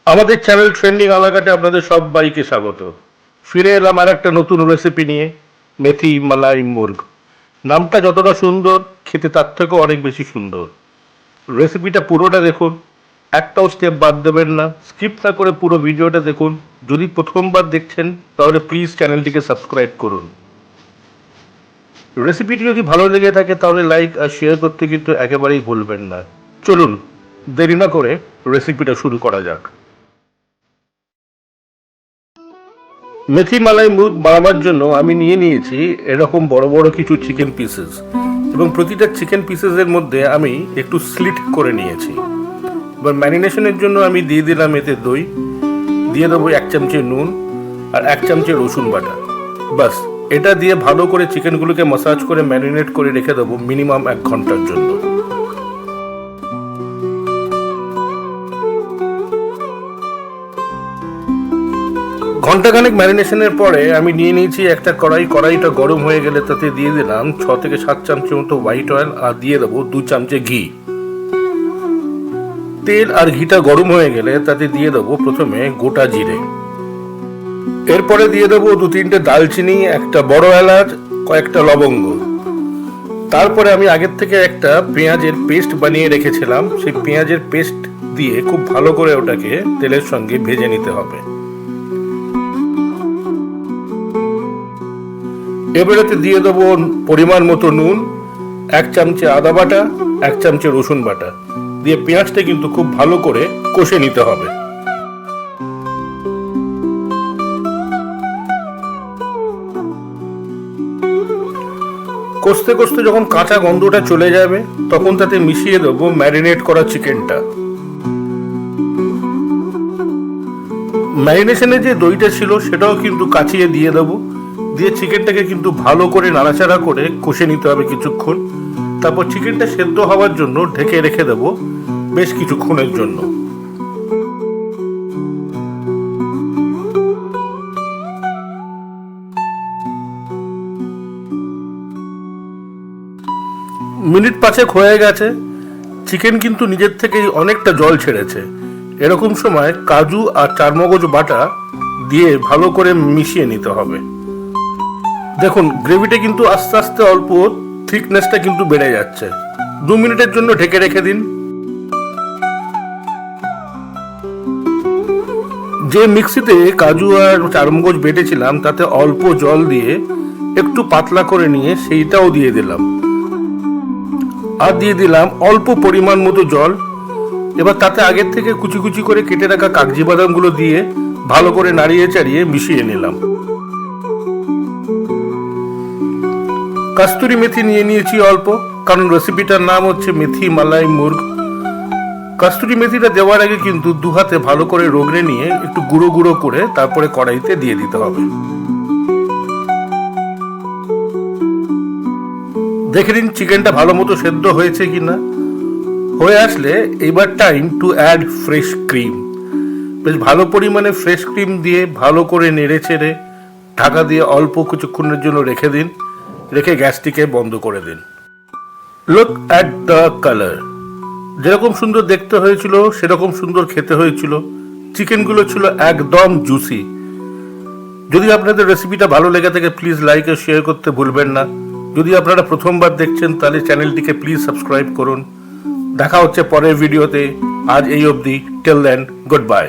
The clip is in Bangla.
আমাদের চ্যানেল ট্রেন্ডিং এলাকাতে আপনাদের সবাইকে স্বাগত। ফিরে এলাম আর একটা নতুন রেসিপি নিয়ে, মেথি মালাই মুর্গ। নামটা যতটা সুন্দর, খেতে তার থেকেও অনেক বেশি সুন্দর। রেসিপিটা পুরোটা দেখুন, একটাও স্টেপ বাদ দেবেন না, স্কিপ না করে পুরো ভিডিওটা দেখুন। যদি প্রথমবার দেখছেন তাহলে প্লিজ চ্যানেলটিকে সাবস্ক্রাইব করুন। রেসিপিটি যদি ভালো লেগে থাকে তাহলে লাইক আর শেয়ার করতে কিন্তু একেবারেই ভুলবেন না। চলুন দেরি না করে রেসিপিটা শুরু করা যাক। মেথি মালাই মুর্গ বানাবার জন্য আমি নিয়ে নিয়েছি এরকম বড় বড় কিছু চিকেন পিসেস, এবং প্রতিটা চিকেন পিসেসের মধ্যে আমি একটু স্লিট করে নিয়েছি। এবার ম্যারিনেশনের জন্য আমি দিয়ে দিলাম এতে দই, দিয়ে দেবো 1 চামচে নুন আর 1 চামচে রসুন বাটা। বাস, এটা দিয়ে ভালো করে চিকেনগুলোকে মাসাজ করে ম্যারিনেট করে রেখে দেবো মিনিমাম 1 ঘন্টার জন্য। ঘন্টাখানেক ম্যারিনেশনের পরে আমি নিয়ে নিয়েছি একটা কড়াইটা গরম হয়ে গেলে তাতে দিয়ে দিলাম 6 থেকে 7 চামচের মতো হোয়াইট অয়েল, আর দিয়ে দেবো 2 চামচে ঘি। তেল আর ঘিটা গরম হয়ে গেলে তাতে দিয়ে দেবো প্রথমে গোটা জিরে, এরপরে দিয়ে দেবো 2-3টে দালচিনি, একটা বড় এলাচ, কয়েকটা লবঙ্গ। তারপরে আমি আগের থেকে একটা পেঁয়াজের পেস্ট বানিয়ে রেখেছিলাম, সেই পেঁয়াজের পেস্ট দিয়ে খুব ভালো করে ওটাকে তেলের সঙ্গে ভেজে নিতে হবে। এবারেতে দিয়ে দেবো পরিমাণ মতো নুন, 1 চামচে আদা বাটা, 1 চামচে রসুন বাটা দিয়ে পেঁয়াজটা কিন্তু খুব ভালো করে কষে নিতে হবে। কষতে কষতে যখন কাঁচা গন্ধটা চলে যাবে তখন তাতে মিশিয়ে দেবো ম্যারিনেট করা চিকেনটা। ম্যারিনেশনে যে দইটা ছিল সেটাও কিন্তু কাচিয়ে দিয়ে দেবো, দিয়ে চিকেনটাকে কিন্তু ভালো করে নাড়াচাড়া করে কষে নিতে হবে কিছুক্ষণ। তারপর চিকেনটা সেদ্ধ হওয়ার জন্য ঢেকে রেখে দেবো বেশ কিছুক্ষণের জন্য। মিনিট 5 হয়ে গেছে, চিকেন কিন্তু নিজের থেকেই অনেকটা জল ছেড়েছে। এরকম সময় কাজু আর চারমগজ বাটা দিয়ে ভালো করে মিশিয়ে নিতে হবে। দেখুন গ্রেভিটা কিন্তু আস্তে আস্তে অল্প থিকনেসটা কিন্তু বেড়ে যাচ্ছে। 2 মিনিটের জন্য ঢেকে রেখে দিন। যে মিক্সিতে কাজু আর চারমগজ বেটেছিলাম তাতে অল্প জল দিয়ে একটু পাতলা করে নিয়ে সেইটাও দিয়ে দিলাম, আর দিয়ে দিলাম অল্প পরিমাণ মতো জল। এবার তাতে আগের থেকে কুচি কুচি করে কেটে রাখা কাগজি বাদামগুলো দিয়ে ভালো করে নাড়িয়ে চাড়িয়ে মিশিয়ে নিলাম। কস্তুরি মেথি নিয়ে নিয়েছি অল্প, কারণ রেসিপিটার নাম হচ্ছে মেথি মালাই মুর্গ। কস্তুরি মেথিটা দেওয়ার আগে কিন্তু 2 হাতে ভালো করে রগড়ে নিয়ে একটু গুঁড়ো গুঁড়ো করে তারপরে কড়াইতে দিয়ে দিতে হবে। দেখে নিন চিকেনটা ভালো মতো সেদ্ধ হয়েছে কিনা। হয়ে আসলে এবার time to add fresh cream. বেশ ভালো পরিমাণে ফ্রেশ ক্রিম দিয়ে ভালো করে নেড়ে চেড়ে ঢাকা দিয়ে অল্প কিছুক্ষণের জন্য রেখে দিন, রেখে গ্যাসটিকে বন্ধ করে দিন। লুক অ্যাট দ্য কালার, যেরকম সুন্দর দেখতে হয়েছিল সেরকম সুন্দর খেতে হয়েছিল। চিকেনগুলো ছিল একদম জুসি। যদি আপনাদের রেসিপিটা ভালো লেগে থাকে প্লিজ লাইক আর শেয়ার করতে ভুলবেন না। যদি আপনারা প্রথমবার দেখছেন তাহলে চ্যানেলটিকে প্লিজ সাবস্ক্রাইব করুন। দেখা হচ্ছে পরের ভিডিওতে। আজ এই অবধি, টিল দেন, গুড বাই।